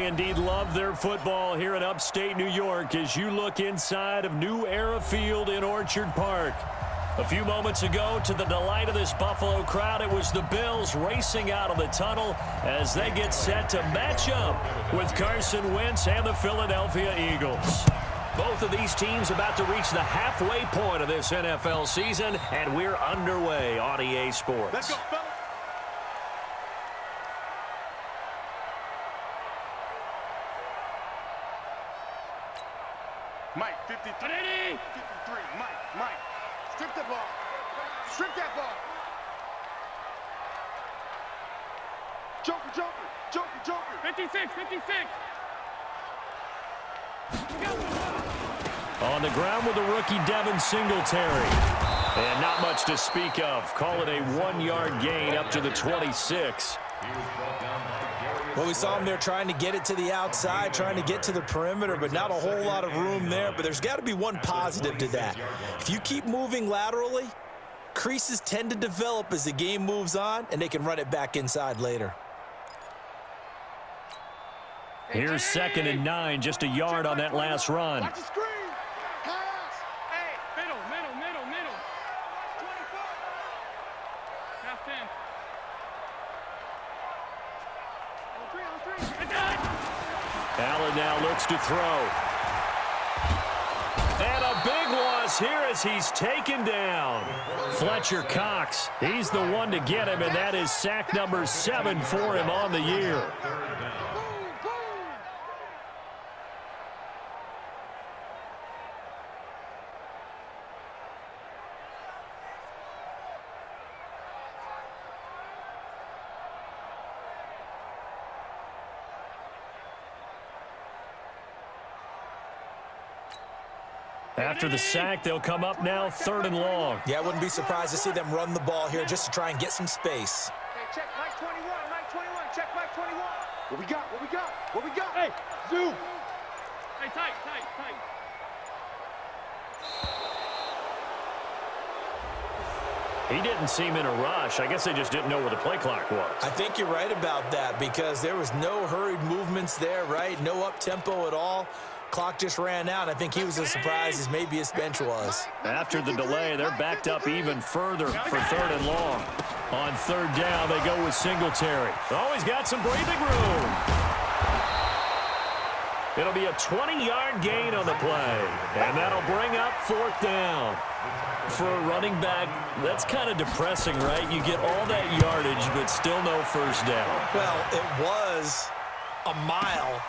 They indeed love their football here in upstate New York as you look inside of New Era Field in Orchard Park. A few moments ago, to the delight of this Buffalo crowd, it was the Bills racing out of the tunnel as they get set to match up with Carson Wentz and the Philadelphia Eagles. Both of these teams about to reach the halfway point of this NFL season, and we're underway on EA Sports. Let's go, fellas. Mike, 53. 53, Mike. Strip that ball. Strip that ball. Joker. 56. On the ground with the rookie Devin Singletary. And not much to speak of. Call it a 1-yard gain up to the 26. Well, we saw him there trying to get it to the outside, trying to get to the perimeter, but not a whole lot of room there. But there's got to be one positive to that. If you keep moving laterally, creases tend to develop as the game moves on, and they can run it back inside later. Here's 2nd and 9, just a yard on that last run. Watch the screen. Pass. Hey, middle. 24. Half 10. Allen now looks to throw. And a big loss here as he's taken down. Fletcher Cox, he's the one to get him, and that is sack number 7 for him on the year. After the sack, they'll come up now 3rd and long. Yeah, I wouldn't be surprised to see them run the ball here just to try and get some space. Hey, check Mike 21. Check Mike 21. What we got? Hey, zoom. Hey, tight. He didn't seem in a rush. I guess they just didn't know where the play clock was. I think you're right about that because there was no hurried movements there, right? No up-tempo at all. Clock just ran out. I think he was as surprised as maybe his bench was. After the delay, they're backed up even further for 3rd and long. On 3rd down, they go with Singletary. Oh, he's got some breathing room. It'll be a 20-yard gain on the play, and that'll bring up 4th down. For a running back, that's kind of depressing, right? You get all that yardage, but still no first down. Well, it was a mile,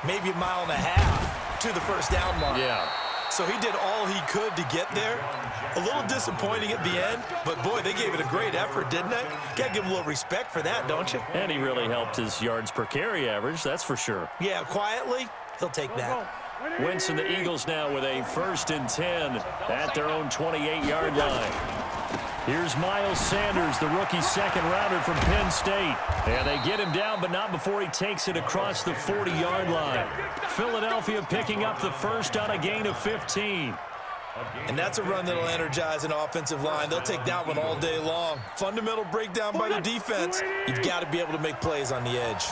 maybe a mile and a half to the first down mark. Yeah. So he did all he could to get there. A little disappointing at the end, but boy, they gave it a great effort, didn't they? Got to give him a little respect for that, don't you? And he really helped his yards per carry average, that's for sure. Yeah, quietly, he'll take that. Wentz and the Eagles now with a 1st and 10 at their own 28-yard line. Here's Miles Sanders, the rookie 2nd-rounder from Penn State. And they get him down, but not before he takes it across the 40-yard line. Philadelphia picking up the first on a gain of 15. And that's a run that'll energize an offensive line. They'll take that one all day long. Fundamental breakdown by the defense. You've got to be able to make plays on the edge.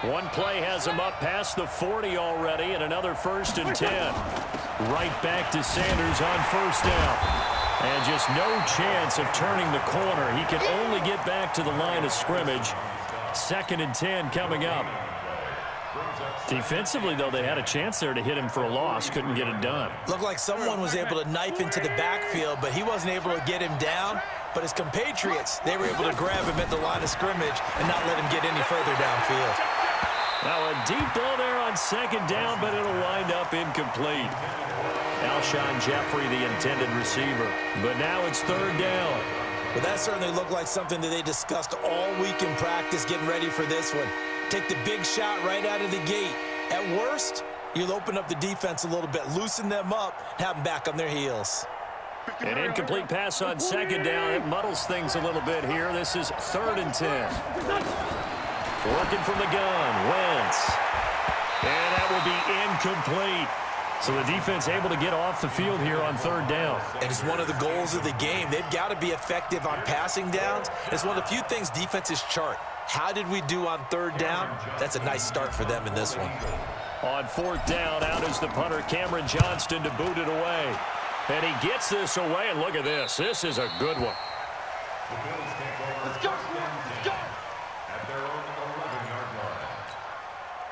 One play has him up past the 40 already, and another 1st and 10. Right back to Sanders on 1st down. And just no chance of turning the corner. He can only get back to the line of scrimmage. 2nd and 10 coming up. Defensively, though, they had a chance there to hit him for a loss. Couldn't get it done. Looked like someone was able to knife into the backfield, but he wasn't able to get him down. But his compatriots, they were able to grab him at the line of scrimmage and not let him get any further downfield. Now a deep ball there on 2nd down, but it'll wind up incomplete. Alshon Jeffrey, the intended receiver. But now it's 3rd down. Well, that certainly looked like something that they discussed all week in practice getting ready for this one. Take the big shot right out of the gate. At worst, you'll open up the defense a little bit, loosen them up, have them back on their heels. An incomplete pass on 2nd down. It muddles things a little bit here. This is 3rd and 10. Working from the gun, Wentz. And that will be incomplete. So the defense able to get off the field here on 3rd down. And it's one of the goals of the game. They've got to be effective on passing downs. It's one of the few things defenses chart. How did we do on third down? That's a nice start for them in this one. On fourth down, out is the punter, Cameron Johnston, to boot it away. And he gets this away, and look at this. This is a good one. Let's go, let's go. At their own 11-yard line.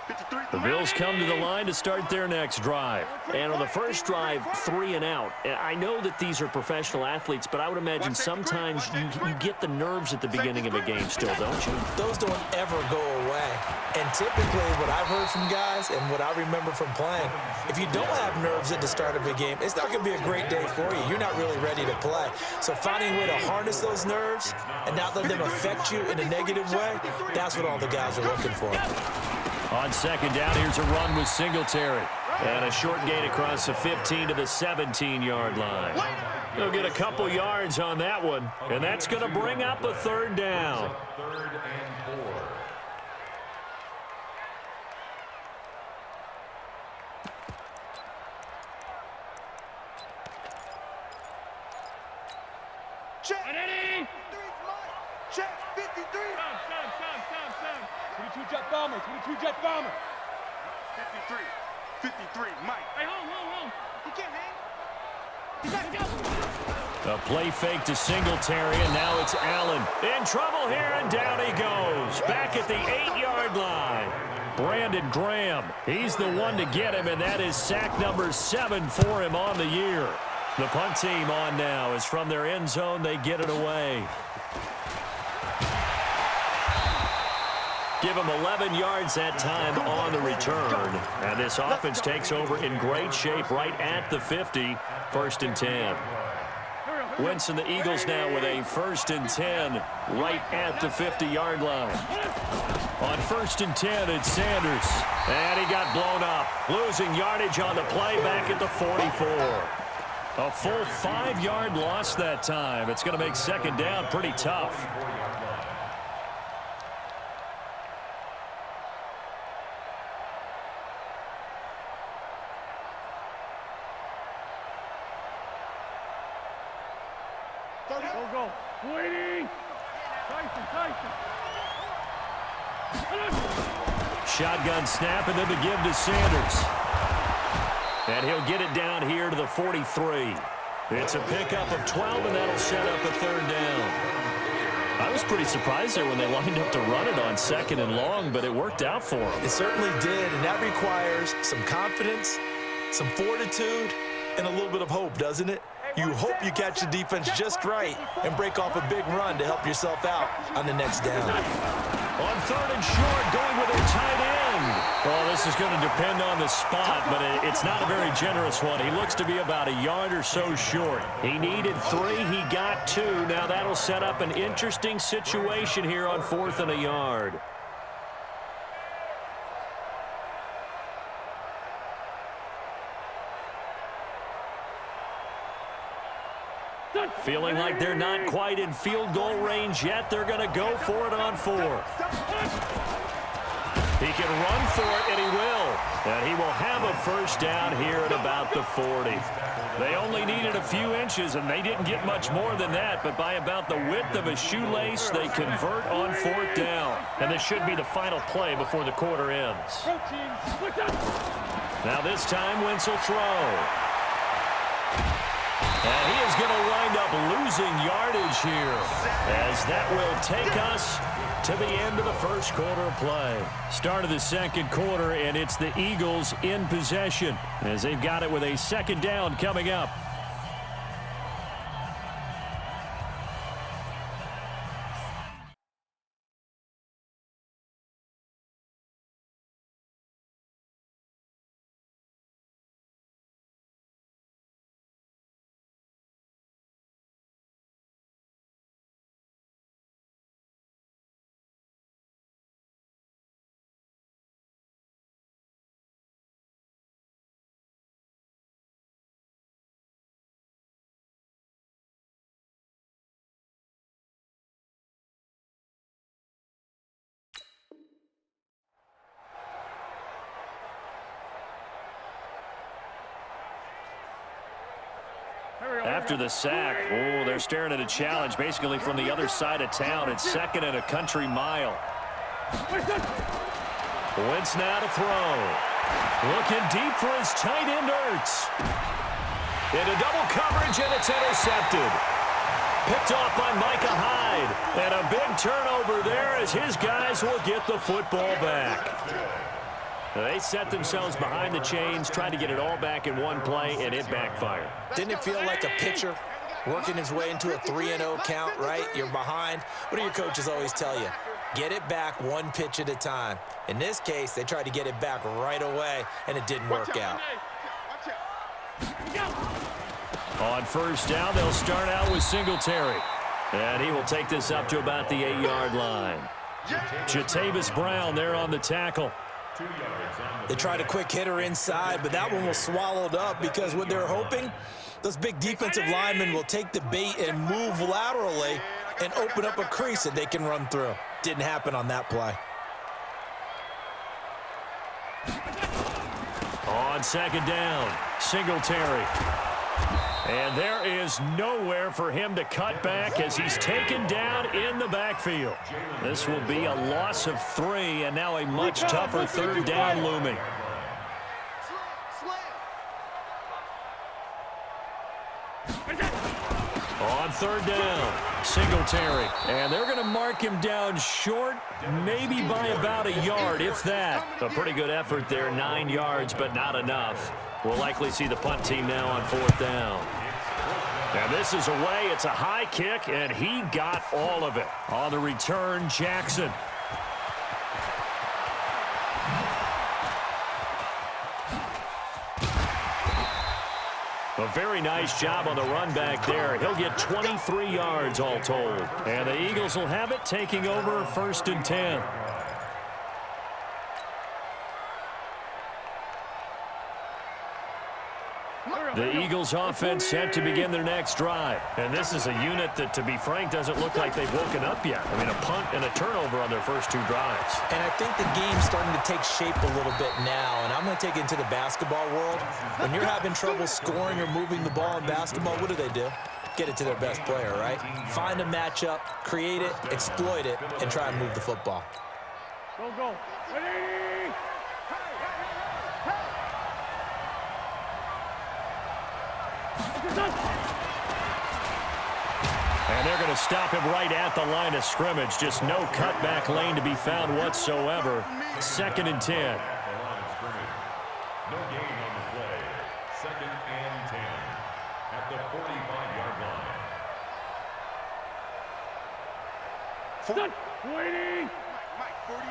53. The Bills come to the line to start their next drive. And on the first drive, 3 and out. I know that these are professional athletes, but I would imagine sometimes you get the nerves at the beginning of a game still, don't you? Those don't ever go away. And typically what I've heard from guys and what I remember from playing, if you don't have nerves at the start of a game, it's not going to be a great day for you. You're not really ready to play. So finding a way to harness those nerves and not let them affect you in a negative way, that's what all the guys are looking for. On second down, here's a run with Singletary. And a short gain across the 15 to the 17-yard line. He'll get a couple yards on that one, and that's going to bring up a third down. Third and 4. Check. Check. 53. 22 jet bomber, 22 jet bomber. 53. 53. Mike. Hey, home. He can't hang. A play fake to Singletary, and now it's Allen. In trouble here, and down he goes. Back at the 8-yard line. Brandon Graham, he's the one to get him, and that is sack number 7 for him on the year. The punt team on now is from their end zone. They get it away. Give him 11 yards that time on the return. And this offense takes over in great shape right at the 50. 1st and 10. Wentz and the Eagles now with a 1st and 10 right at the 50-yard line. On 1st and 10, it's Sanders. And he got blown up. Losing yardage on the play back at the 44. A full 5-yard loss that time. It's going to make second down pretty tough. Go. Waiting. Tyson. Shotgun snap, and then the give to Sanders. And he'll get it down here to the 43. It's a pickup of 12, and that'll set up a third down. I was pretty surprised there when they lined up to run it on 2nd and long, but it worked out for them. It certainly did, and that requires some confidence, some fortitude, and a little bit of hope, doesn't it? You hope you catch the defense just right and break off a big run to help yourself out on the next down. On 3rd and short, going with their tight end. Well, this is going to depend on the spot, but it's not a very generous one. He looks to be about a yard or so short. He needed 3. He got 2. Now that'll set up an interesting situation here on 4th and a yard. Feeling like they're not quite in field goal range yet. They're going to go for it on 4th. He can run for it, and he will. And he will have a first down here at about the 40. They only needed a few inches, and they didn't get much more than that. But by about the width of a shoelace, they convert on 4th down. And this should be the final play before the quarter ends. Now this time, Wentz will throw. And he is going to wind up losing yardage here, as that will take us to the end of the first quarter of play. Start of the second quarter, and it's the Eagles in possession, as they've got it with a 2nd down coming up. After the sack, they're staring at a challenge basically from the other side of town. It's 2nd and a country mile. Wentz now to throw. Looking deep for his tight end, Ertz. Into double coverage, and it's intercepted. Picked off by Micah Hyde. And a big turnover there as his guys will get the football back. They set themselves behind the chains, tried to get it all back in one play, and it backfired. Didn't it feel like a pitcher working his way into a 3-0 count, right? You're behind. What do your coaches always tell you? Get it back one pitch at a time. In this case, they tried to get it back right away, and it didn't work out. On first down, they'll start out with Singletary. And he will take this up to about the 8-yard line. Jatavis Brown there on the tackle. They tried a quick hitter inside, but that one was swallowed up because what they're hoping, those big defensive linemen will take the bait and move laterally and open up a crease that they can run through. Didn't happen on that play. On second down, Singletary. And there is nowhere for him to cut back as he's taken down in the backfield. This will be a loss of 3, and now a much tougher third down looming. On third down, Singletary. And they're going to mark him down short, maybe by about a yard, if that. A pretty good effort there, 9 yards, but not enough. We'll likely see the punt team now on fourth down. And this is away. It's a high kick, and he got all of it. On the return, Jackson. A very nice job on the run back there. He'll get 23 yards all told. And the Eagles will have it, taking over first and 10. The Eagles offense set to begin their next drive. And this is a unit that, to be frank, doesn't look like they've woken up yet. I mean, a punt and a turnover on their first 2 drives. And I think the game's starting to take shape a little bit now. And I'm going to take it into the basketball world. When you're having trouble scoring or moving the ball in basketball, what do? Get it to their best player, right? Find a matchup, create it, exploit it, and try and move the football. Go. Ready? And they're going to stop him right at the line of scrimmage. Just no cutback lane to be found whatsoever. Second and 10. No gain on the play. Second and 10 at the 45-yard line. Stop. Waiting. Mike, 49.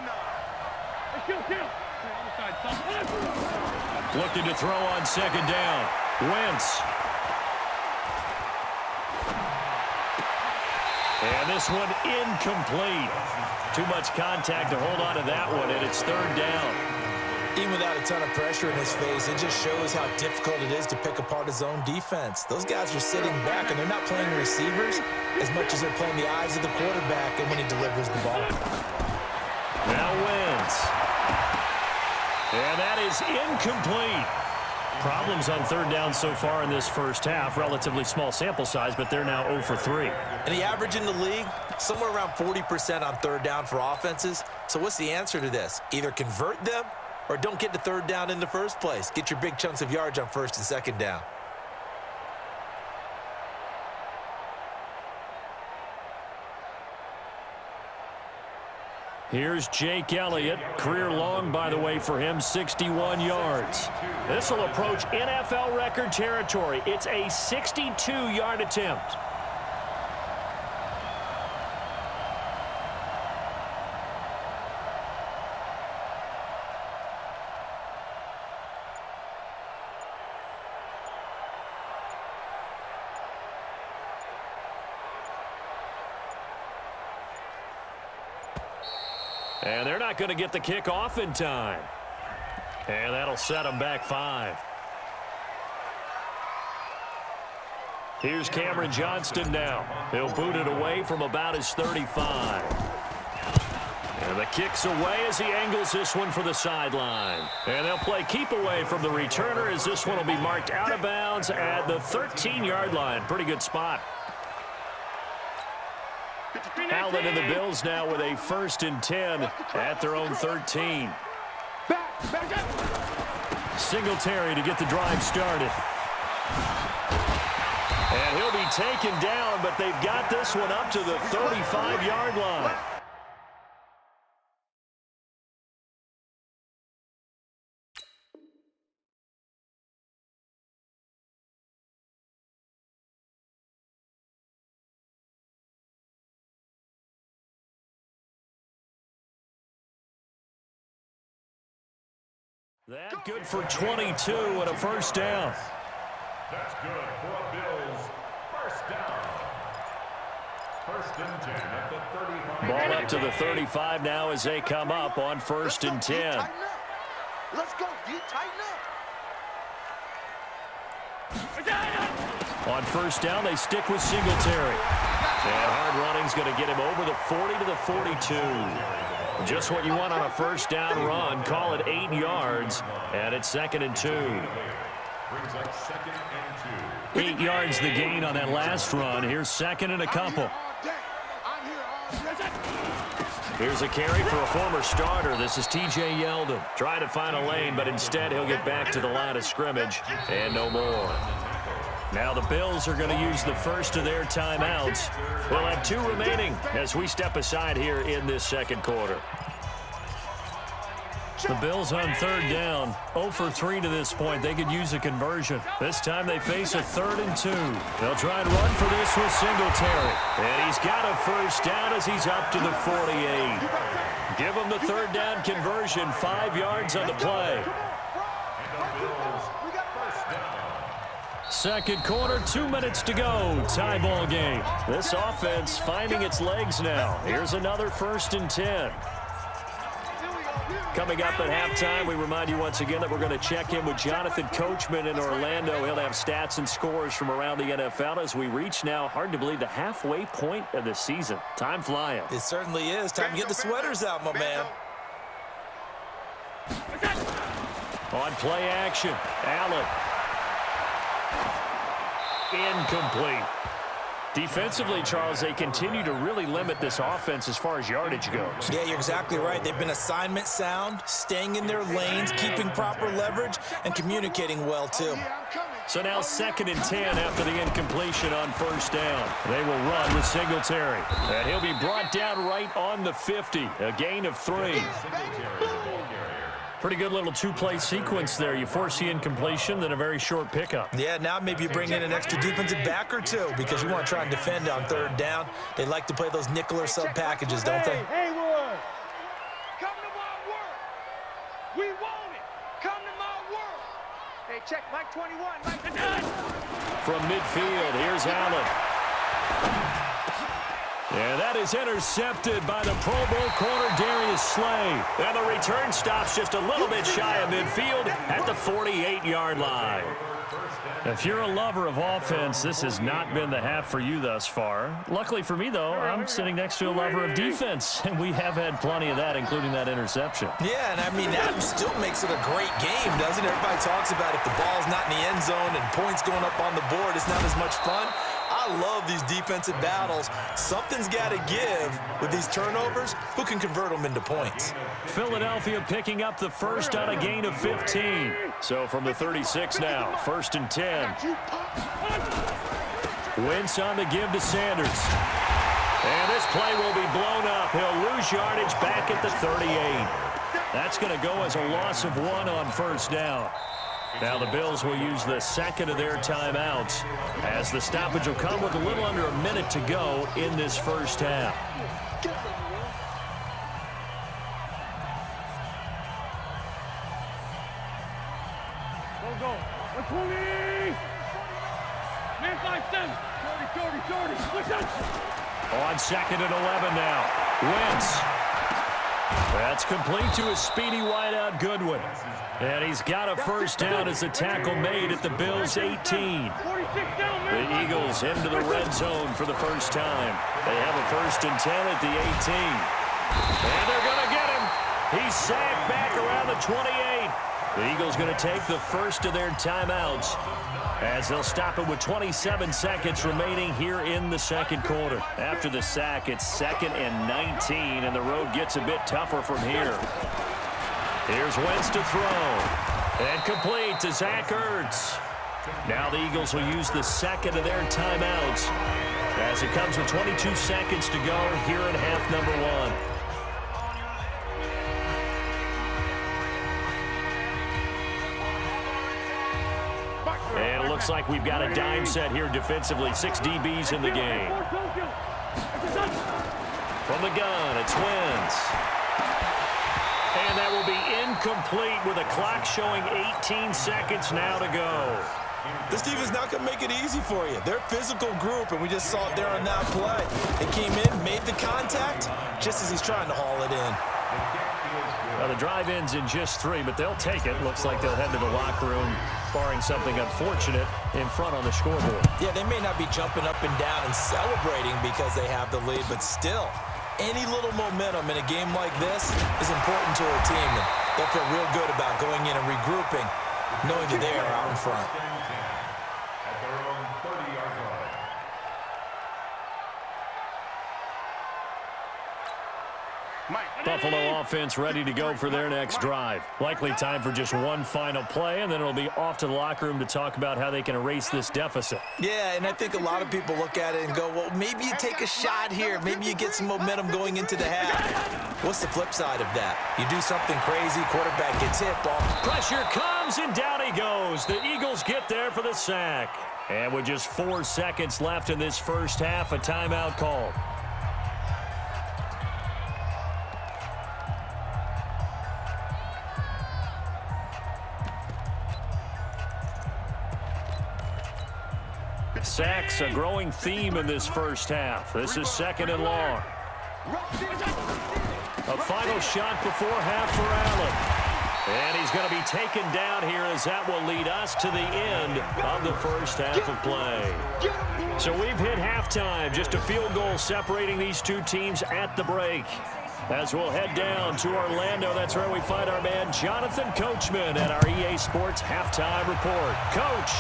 Hey, kill. Other side, son. Looking to throw on second down. Wentz. And this one incomplete. Too much contact to hold on to that one, and it's third down. Even without a ton of pressure in his face, it just shows how difficult it is to pick apart his own defense. Those guys are sitting back, and they're not playing receivers as much as they're playing the eyes of the quarterback and when he delivers the ball. Now Wentz. And that is incomplete. Problems on third down so far in this first half. Relatively small sample size, but they're now 0 for 3. And the average in the league, somewhere around 40% on third down for offenses. So what's the answer to this? Either convert them or don't get to third down in the first place. Get your big chunks of yards on first and second down. Here's Jake Elliott. Career long, by the way, for him, 61 yards. This will approach NFL record territory. It's a 62-yard attempt. And they're not going to get the kick off in time. And that'll set them back 5. Here's Cameron Johnston now. He'll boot it away from about his 35. And the kick's away as he angles this one for the sideline. And they'll play keep away from the returner as this one will be marked out of bounds at the 13-yard line. Pretty good spot. Allen and the Bills now with a 1st and 10 at their own 13. Singletary to get the drive started. And he'll be taken down, but they've got this one up to the 35-yard line. That good for 22 and a 1st down. That's good for a Bills 1st down. 1st and 10 at the 35. Ball up to the 35 now as they come up on 1st and 10. Let's go, D, tighten up. On 1st down, they stick with Singletary. And hard running's going to get him over the 40 to the 42. Just what you want on a 1st down run. Call it 8 yards, and it's 2nd and 2. Brings up 2nd and 2. 8 yards the gain on that last run. Here's 2nd and a couple. Here's a carry for a former starter. This is T.J. Yeldon. Trying to find a lane, but instead he'll get back to the line of scrimmage, and no more. Now the Bills are going to use the first of their timeouts. They'll have 2 remaining as we step aside here in this 2nd quarter. The Bills on 3rd down, 0 for 3 to this point. They could use a conversion. This time they face a 3rd and 2. They'll try and run for this with Singletary. And he's got a 1st down as he's up to the 48. Give him the 3rd down conversion, 5 yards on the play. 2nd quarter, 2 minutes to go. Tie ball game. This offense finding its legs now. Here's another 1st and 10. Coming up at halftime, we remind you once again that we're going to check in with Jonathan Coachman in Orlando. He'll have stats and scores from around the NFL as we reach now, hard to believe, the halfway point of the season. Time flying. It certainly is. Time to get the sweaters out, my man. On play action, Allen. Incomplete. Defensively, Charles, they continue to really limit this offense as far as yardage goes. Yeah, you're exactly right. They've been assignment sound, staying in their lanes, keeping proper leverage, and communicating well, too. So now 2nd and 10 after the incompletion on 1st down. They will run with Singletary. And he'll be brought down right on the 50. A gain of 3. Pretty good little 2-play sequence there. You force the incompletion, then a very short pickup. Yeah, now maybe you bring in an extra defensive back or 2 because you want to try and defend on 3rd down. They like to play those nickel or sub packages, don't they? Hey, Roy. Come to my world. We want it. Come to my world. Hey, check Mike 21. Mike 21. From midfield, here's Allen. And that is intercepted by the Pro Bowl corner, Darius Slay. And the return stops just a little bit shy of midfield at the 48-yard line. If you're a lover of offense, this has not been the half for you thus far. Luckily for me, though, I'm sitting next to a lover of defense, and we have had plenty of that, including that interception. Yeah, and I mean, that still makes it a great game, doesn't it? Everybody talks about if the ball's not in the end zone and points going up on the board, it's not as much fun. I love these defensive battles. Something's got to give with these turnovers. Who can convert them into points? Philadelphia picking up the first on a gain of 15. So from the 36 now, 1st and 10. Wentz on the give to Sanders. And this play will be blown up. He'll lose yardage back at the 38. That's going to go as a loss of 1 on 1st down. Now the Bills will use the 2nd of their timeouts as the stoppage will come with a little under a minute to go in this 1st half. Go. 120. Man 5-7. Shorty. Push it. On 2nd and 11 now. Wentz. That's complete to his speedy wideout Goodwin. And he's got a 1st down as the tackle made at the Bills' 18. The Eagles into the red zone for the first time. They have a 1st and 10 at the 18. And they're going to get him. He's sacked back around the 28. The Eagles going to take the first of their timeouts as they'll stop it with 27 seconds remaining here in the second quarter. After the sack, it's 2nd and 19, and the road gets a bit tougher from here. Here's Wentz to throw. And complete to Zach Ertz. Now the Eagles will use the second of their timeouts as it comes with 22 seconds to go here in half number 1. And it looks like we've got a dime set here defensively. 6 DBs in the game. From the gun, it's Wentz. And that will be incomplete with a clock showing 18 seconds now to go. This team is not going to make it easy for you. They're a physical group, and we just saw it there on that play. They came in, made the contact, just as he's trying to haul it in. Well, the drive ends in just 3, but they'll take it. Looks like they'll head to the locker room, barring something unfortunate in front on the scoreboard. Yeah, they may not be jumping up and down and celebrating because they have the lead, but still, any little momentum in a game like this is important to a team. And they'll feel real good about going in and regrouping, knowing that they are out in front. At their own 30-yard line. Buffalo offense ready to go for their next drive. Likely time for just one final play, and then it'll be off to the locker room to talk about how they can erase this deficit. Yeah, and I think a lot of people look at it and go, well, maybe you take a shot here. Maybe you get some momentum going into the half. What's the flip side of that? You do something crazy, quarterback gets hit, ball. Pressure comes, and down he goes. The Eagles get there for the sack. And with just 4 seconds left in this first half, a timeout call. Sacks, a growing theme in this first half. This is 2nd and long. A final shot before half for Allen. And he's going to be taken down here as that will lead us to the end of the first half of play. So we've hit halftime. Just a field goal separating these two teams at the break. As we'll head down to Orlando, that's where we find our man Jonathan Coachman at our EA Sports Halftime Report. Coach.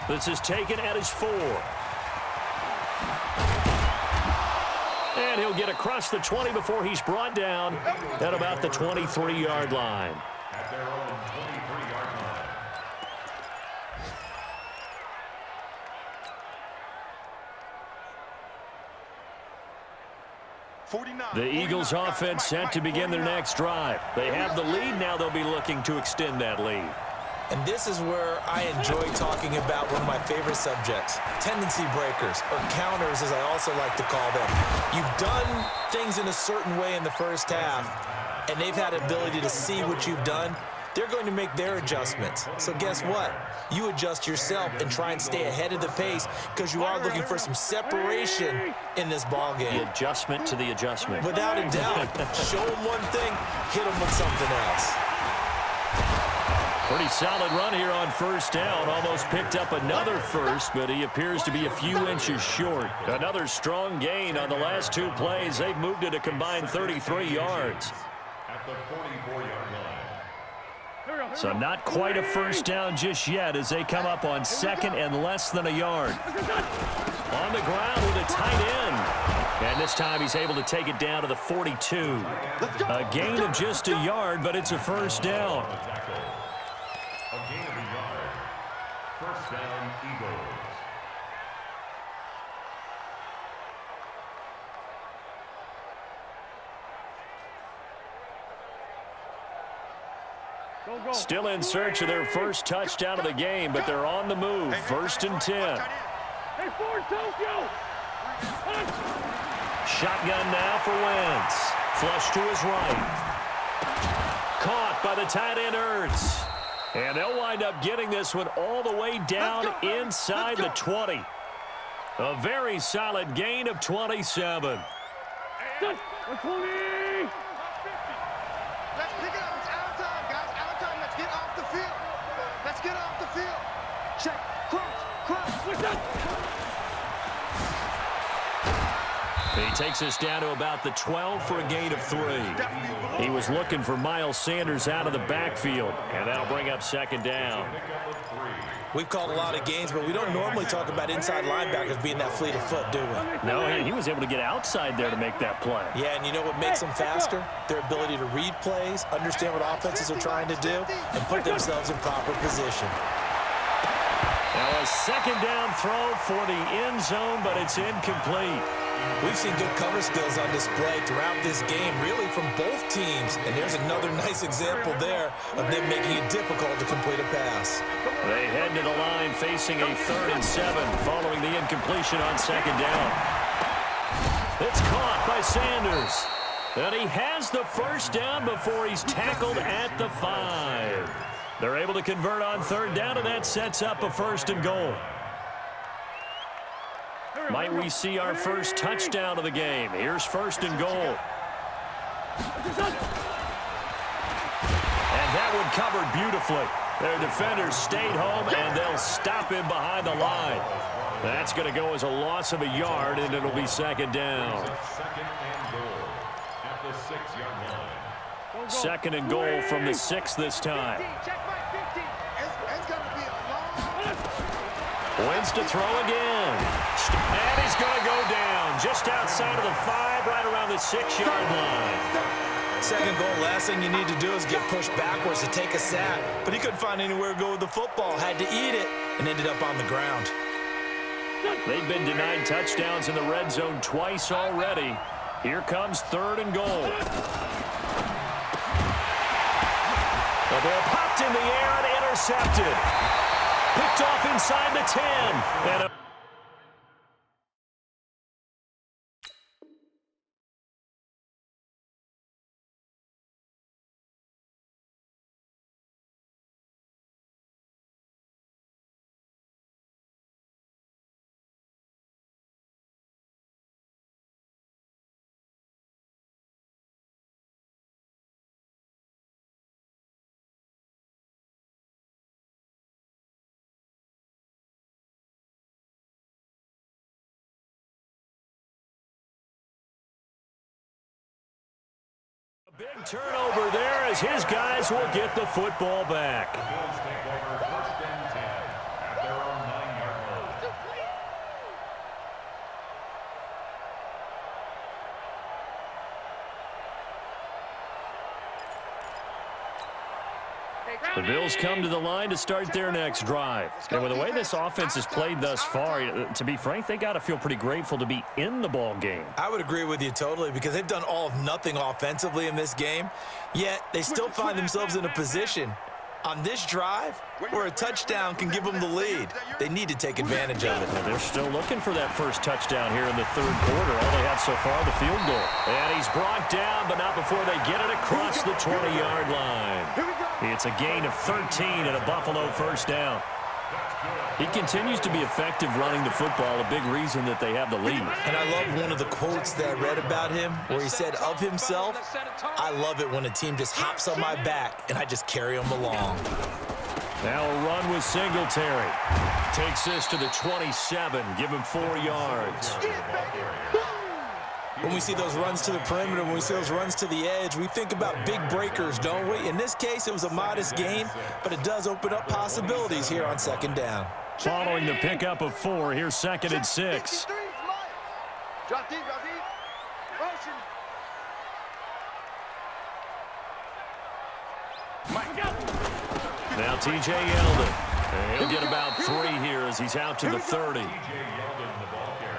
This is taken at his 4. And he'll get across the 20 before he's brought down at about the 23-yard line. At their own 23-yard line. The Eagles offense set to begin their next drive. They have the lead. Now they'll be looking to extend that lead. And this is where I enjoy talking about one of my favorite subjects, tendency breakers, or counters as I also like to call them. You've done things in a certain way in the first half, and they've had ability to see what you've done. They're going to make their adjustments. So guess what? You adjust yourself and try and stay ahead of the pace because you are looking for some separation in this ballgame. The adjustment to the adjustment. Without a doubt. Show them one thing, hit them with something else. Pretty solid run here on first down. Almost picked up another first, but he appears to be a few inches short. Another strong gain on the last 2 plays. They've moved it a combined 33 yards. At the 44-yard line. So not quite a first down just yet as they come up on 2nd and less than a yard. On the ground with a tight end. And this time he's able to take it down to the 42. A gain of just a yard, but it's a first down. A gain of a yard. First down, Eagles. Still in search of their first touchdown of the game, but they're on the move. 1st and 10. Hey, Ford, Tokyo! Shotgun now for Wentz. Flush to his right. Caught by the tight end Ertz. And they'll wind up getting this one all the way down inside the 20. A very solid gain of 27. 120! Let's pick it up. It's out of time, guys. Out of time. Let's get off the field. Let's get off the field. Check. Cross. What's up? He takes us down to about the 12 for a gain of 3. He was looking for Miles Sanders out of the backfield, and that'll bring up second down. We've called a lot of games, but we don't normally talk about inside linebackers being that fleet of foot, do we? No, he was able to get outside there to make that play. Yeah, and you know what makes them faster? Their ability to read plays, understand what offenses are trying to do, and put themselves in proper position. Now a second down throw for the end zone, but it's incomplete. We've seen good cover skills on display throughout this game, really from both teams. And there's another nice example there of them making it difficult to complete a pass. They head to the line facing a 3rd and 7 following the incompletion on second down. It's caught by Sanders. And he has the first down before he's tackled at the 5. They're able to convert on 3rd down, and that sets up a 1st and goal. Might we see our first touchdown of the game? Here's 1st and goal. And that one covered beautifully. Their defenders stayed home, and they'll stop him behind the line. That's going to go as a loss of a yard, and it'll be 2nd down. 2nd and goal from the 6 this time. Wins to throw again. And he's going to go down just outside of the 5, right around the 6-yard line. 2nd goal, last thing you need to do is get pushed backwards to take a sack. But he couldn't find anywhere to go with the football, had to eat it, and ended up on the ground. They've been denied touchdowns in the red zone twice already. Here comes 3rd and goal. The ball popped in the air and intercepted. Picked off inside the 10. And a big turnover there as his guys will get the football back. The Bills take over 1st and 10 at their own 9-yard line. The Bills come to the line to start their next drive. And with the way this offense has played thus far, to be frank, they got to feel pretty grateful to be in the ball game. I would agree with you totally because they've done all of nothing offensively in this game, yet they still find themselves in a position on this drive where a touchdown can give them the lead. They need to take advantage of it. And they're still looking for that first touchdown here in the 3rd quarter. All they had so far, the field goal. And he's brought down, but not before they get it across the 20-yard line. It's a gain of 13 and a Buffalo 1st down. He continues to be effective running the football, a big reason that they have the lead. And I love one of the quotes that I read about him where he said of himself, "I love it when a team just hops on my back and I just carry them along." Now a run with Singletary. Takes this to the 27, give him 4 yards. When we see those runs to the perimeter, when we see those runs to the edge, we think about big breakers, don't we? In this case, it was a modest gain, but it does open up possibilities here on 2nd down. Following the pickup of 4, here's 2nd and 6. Drop deep, drop deep. Motion. Now T.J. Yeldon. And he'll get about 3 here as he's out to the 30.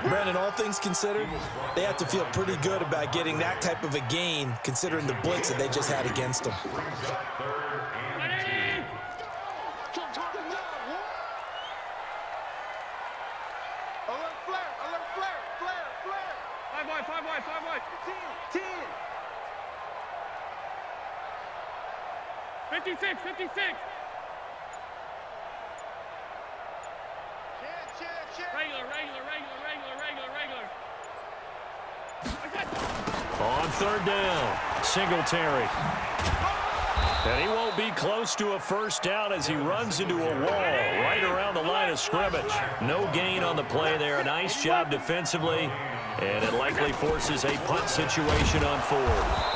Brandon, all things considered, they have to feel pretty good about getting that type of a gain considering the blitz that they just had against them. Alert flare, alert flare, flare, flare. 5 wide, 5 wide, 5 wide. 10. 56, 56. Regular, regular, regular, regular, regular, regular. On 3rd down, Singletary. And he won't be close to a 1st down as he runs into a wall right around the line of scrimmage. No gain on the play there. A nice job defensively. And it likely forces a punt situation on fourth.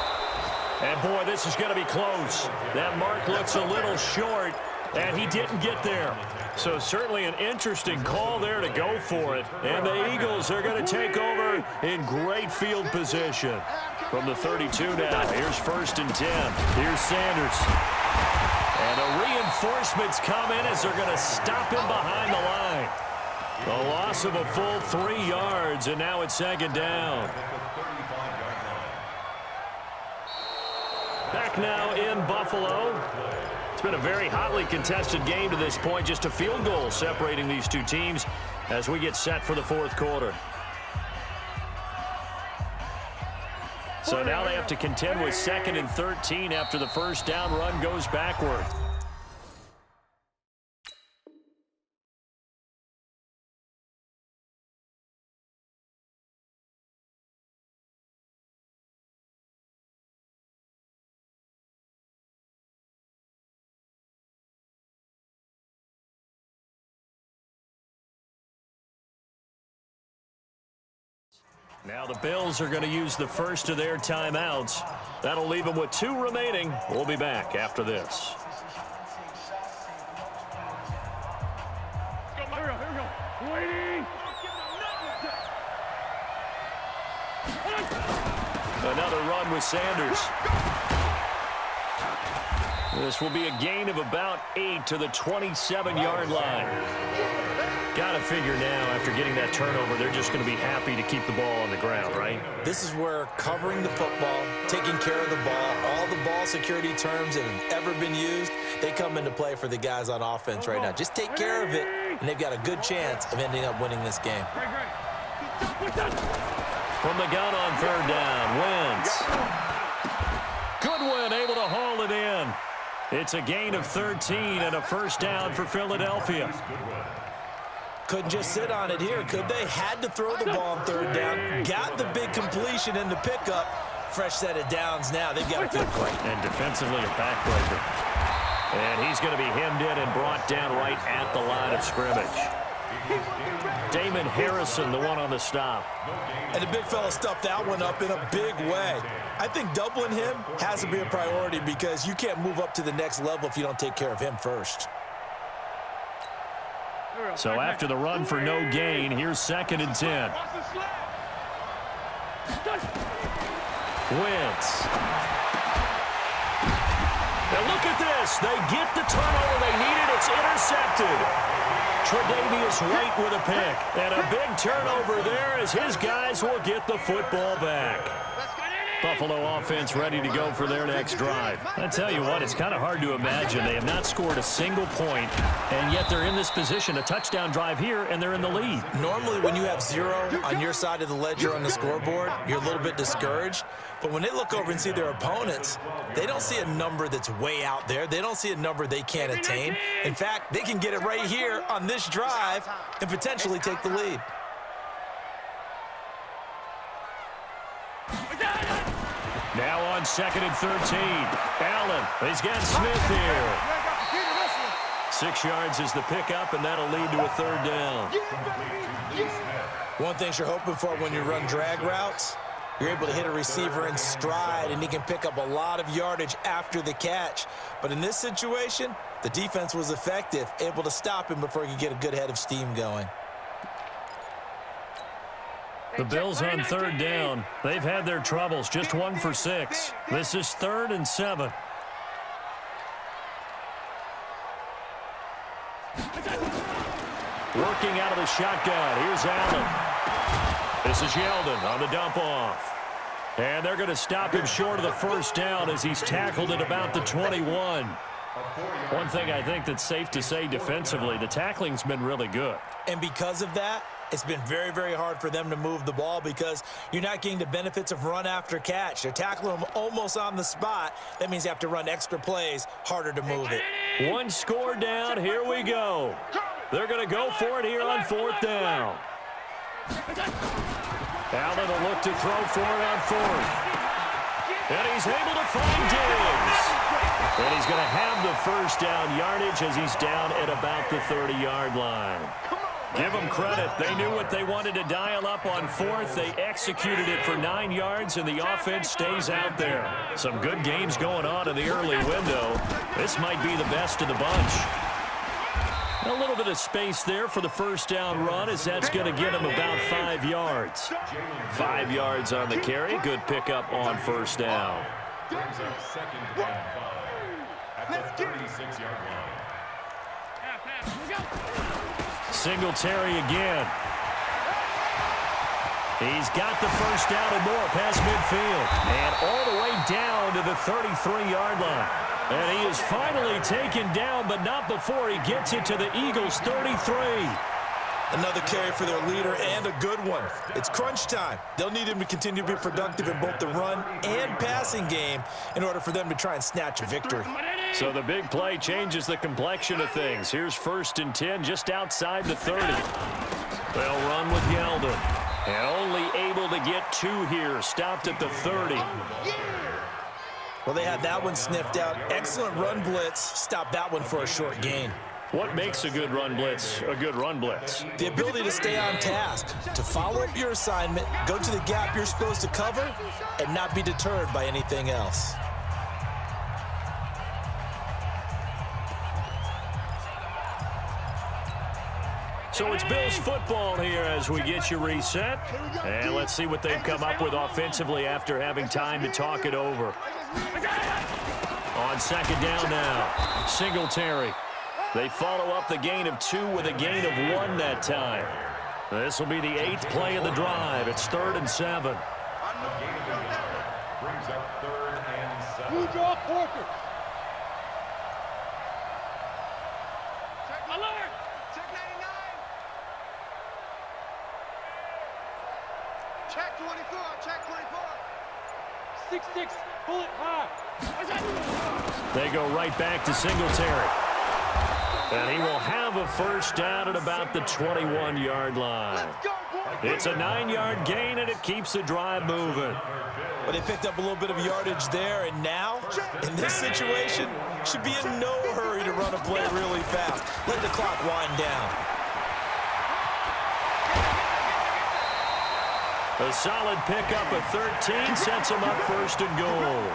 And, boy, this is going to be close. That mark looks a little short, and he didn't get there. So certainly an interesting call there to go for it. And the Eagles are going to take over in great field position. From the 32 now, here's 1st and 10. Here's Sanders. And the reinforcements come in as they're going to stop him behind the line. A loss of a full 3 yards, and now it's 2nd down. Back now in Buffalo. It's been a very hotly contested game to this point. Just a field goal separating these two teams as we get set for the 4th quarter. So now they have to contend with 2nd and 13 after the first down run goes backward. Now the Bills are going to use the first of their timeouts. That'll leave them with 2 remaining. We'll be back after this. Here we go. Waiting. Another run with Sanders. This will be a gain of about 8 to the 27-yard line. Got to figure now, after getting that turnover, they're just going to be happy to keep the ball on the ground, right? This is where covering the football, taking care of the ball, all the ball security terms that have ever been used, they come into play for the guys on offense right now. Just take care of it, and they've got a good chance of ending up winning this game. From the gun on 3rd down, Wentz. Goodwin able to haul it in. It's a gain of 13 and a first down for Philadelphia. Couldn't just sit on it here, could they? Had to throw the ball on 3rd down. Got the big completion in the pickup. Fresh set of downs now. They've got to feel great. And defensively a backbreaker. And he's going to be hemmed in and brought down right at the line of scrimmage. Damon Harrison, the one on the stop. And the big fella stuffed that one up in a big way. I think doubling him has to be a priority because you can't move up to the next level if you don't take care of him first. So after the run for no gain, here's 2nd and 10. Wentz. Now look at this. They get the turnover they needed. It's intercepted. Tre'Davious White with a pick. And a big turnover there as his guys will get the football back. Buffalo offense ready to go for their next drive. I tell you what, it's kind of hard to imagine. They have not scored a single point, and yet they're in this position, a touchdown drive here, and they're in the lead. Normally when you have 0 on your side of the ledger on the scoreboard, you're a little bit discouraged. But when they look over and see their opponents, they don't see a number that's way out there. They don't see a number they can't attain. In fact, they can get it right here on this drive and potentially take the lead. Now on 2nd and 13. Allen, he's got Smith here. 6 yards is the pickup, and that'll lead to a 3rd down. One thing you're hoping for when you run drag routes, you're able to hit a receiver in stride, and he can pick up a lot of yardage after the catch. But in this situation, the defense was effective, able to stop him before he could get a good head of steam going. The Bills on 3rd down. They've had their troubles, just 1 for 6. This is 3rd and 7. Working out of the shotgun. Here's Allen. This is Yeldon on the dump off. And they're going to stop him short of the first down as he's tackled at about the 21. One thing I think that's safe to say defensively, the tackling's been really good. And because of that, it's been very, very hard for them to move the ball because you're not getting the benefits of run after catch. They're tackling them almost on the spot. That means you have to run extra plays, harder to move it. 1 score down. Here we go. They're going to go for it here on 4th down. Allen will look to throw for it on 4th. And he's able to find Diggs. And he's going to have the first down yardage as he's down at about the 30-yard line. Give them credit. They knew what they wanted to dial up on fourth. They executed it for 9 yards, and the offense stays out there. Some good games going on in the early window. This might be the best of the bunch. A little bit of space there for the first down run, as that's going to get him about 5 yards. 5 yards on the carry. Good pickup on first down. Brings up second and 5 at the 36-yard line. Singletary again. He's got the first down and more past midfield. And all the way down to the 33-yard line. And he is finally taken down, but not before he gets it to the Eagles' 33. Another carry for their leader, and a good one. It's crunch time. They'll need him to continue to be productive in both the run and passing game in order for them to try and snatch a victory. So the big play changes the complexion of things. Here's 1st and 10 just outside the 30. They'll run with Yeldon. And only able to get 2 here. Stopped at the 30. Well, they had that one sniffed out. Excellent run blitz. Stopped that one for a short gain. What makes a good run blitz a good run blitz? The ability to stay on task, to follow up your assignment, go to the gap you're supposed to cover, and not be deterred by anything else. So it's Bills football here as we get you reset. And let's see what they've come up with offensively after having time to talk it over. On second down now, Singletary. They follow up the gain of 2 with a gain of 1 that time. This will be the 8th play of the drive. It's 3rd and 7. Brings up 3rd and 7. Who draw Porker? Check alert! Check 99. Check 24. Check 24. 6-6. Bullet high. They go right back to Singletary. And he will have a first down at about the 21-yard line. It's a 9-yard gain, and it keeps the drive moving. But they picked up a little bit of yardage there, and now, in this situation, should be in no hurry to run a play really fast. Let the clock wind down. A solid pickup of 13 sets them up 1st and goal.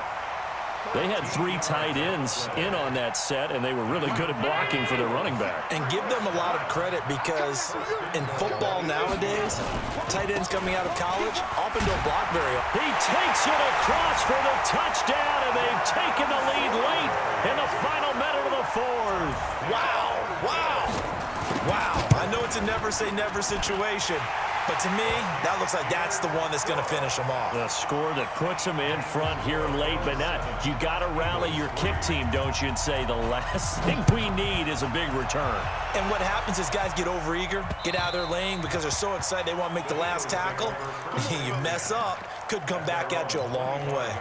They had 3 tight ends in on that set, and they were really good at blocking for their running back. And give them a lot of credit because in football nowadays, tight ends coming out of college often don't block very often. He takes it across for the touchdown, and they've taken the lead late in the final minute of the 4th. Wow, wow, wow. I know it's a never-say-never situation, but to me, that looks like that's the one that's going to finish them off. The score that puts them in front here late, but not. You got to rally your kick team, don't you, and say the last thing we need is a big return. And what happens is guys get overeager, get out of their lane because they're so excited they want to make the last tackle. You mess up, could come back at you a long way.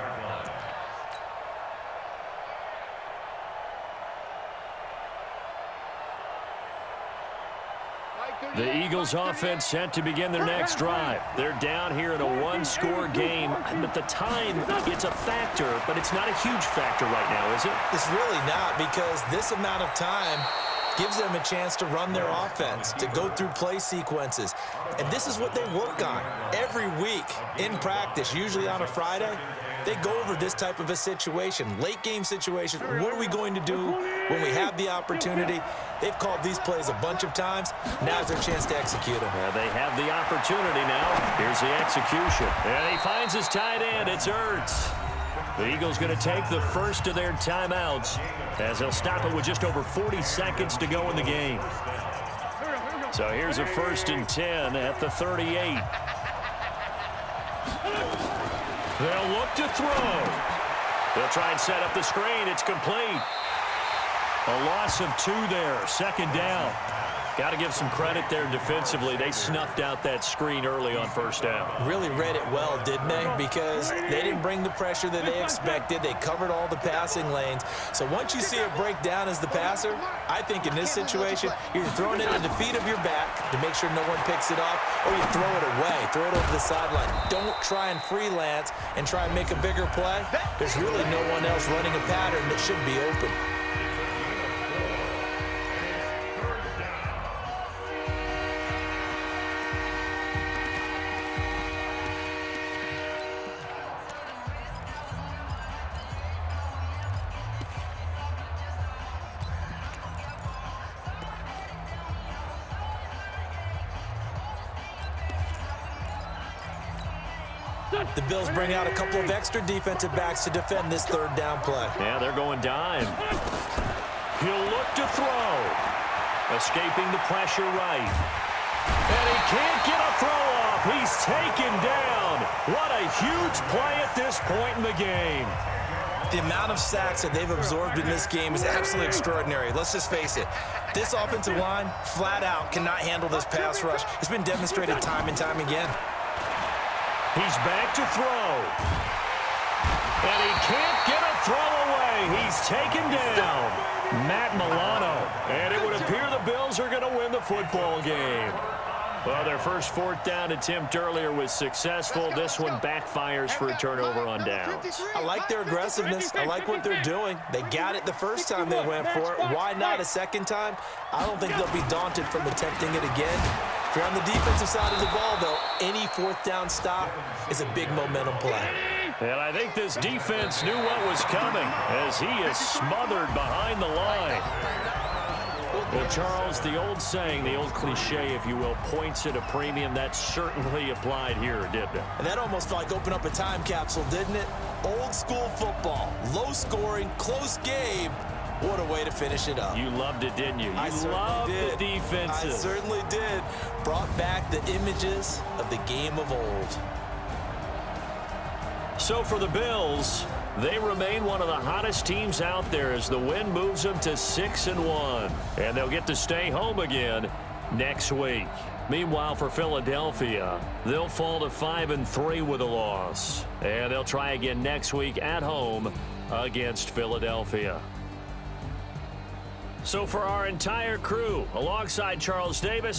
The Eagles offense set to begin their next drive. They're down here in a 1-score game. At the time, it's a factor, but it's not a huge factor right now, is it? It's really not, because this amount of time gives them a chance to run their offense, to go through play sequences. And this is what they work on every week in practice, usually on a Friday. They go over this type of a situation, late game situation. What are we going to do when we have the opportunity? They've called these plays a bunch of times. Now's their chance to execute them. Yeah, they have the opportunity now. Here's the execution. And he finds his tight end. It's Ertz. The Eagles going to take the first of their timeouts as they'll stop it with just over 40 seconds to go in the game. So here's a 1st and 10 at the 38. They'll look to throw. They'll try and set up the screen. It's complete. A loss of 2 there. 2nd down. Got to give some credit there defensively. They snuffed out that screen early on 1st down. Really read it well, didn't they? Because they didn't bring the pressure that they expected. They covered all the passing lanes. So once you see it break down as the passer, I think in this situation, you're throwing it at the feet of your back to make sure no one picks it up, or you throw it away, throw it over the sideline. Don't try and freelance and try and make a bigger play. There's really no one else running a pattern that should be open. The Bills bring out a couple of extra defensive backs to defend this third down play. Yeah, they're going dime. He'll look to throw. Escaping the pressure right. And he can't get a throw off. He's taken down. What a huge play at this point in the game. The amount of sacks that they've absorbed in this game is absolutely extraordinary. Let's just face it. This offensive line, flat out, cannot handle this pass rush. It's been demonstrated time and time again. He's back to throw. And he can't get a throw away. He's taken down. Matt Milano. And it would appear the Bills are going to win the football game. Well, their first fourth down attempt earlier was successful. This one backfires for a turnover on downs. I like their aggressiveness. I like what they're doing. They got it the first time they went for it. Why not a second time? I don't think they'll be daunted from attempting it again. If you're on the defensive side of the ball, though, any fourth down stop is a big momentum play. And I think this defense knew what was coming as he is smothered behind the line. Well, Charles, the old saying, the old cliche, if you will, points at a premium. That certainly applied here, didn't it? And that almost felt like open up a time capsule, didn't it? Old school football, low scoring, close game. What a way to finish it up. You loved it, didn't you? I You loved did. the defenses. I certainly did. Brought back the images of the game of old. So for the Bills, they remain one of the hottest teams out there as the win moves them to 6-1. And they'll get to stay home again next week. Meanwhile, for Philadelphia, they'll fall to 5-3 with a loss. And they'll try again next week at home against Philadelphia. So for our entire crew, alongside Charles Davis,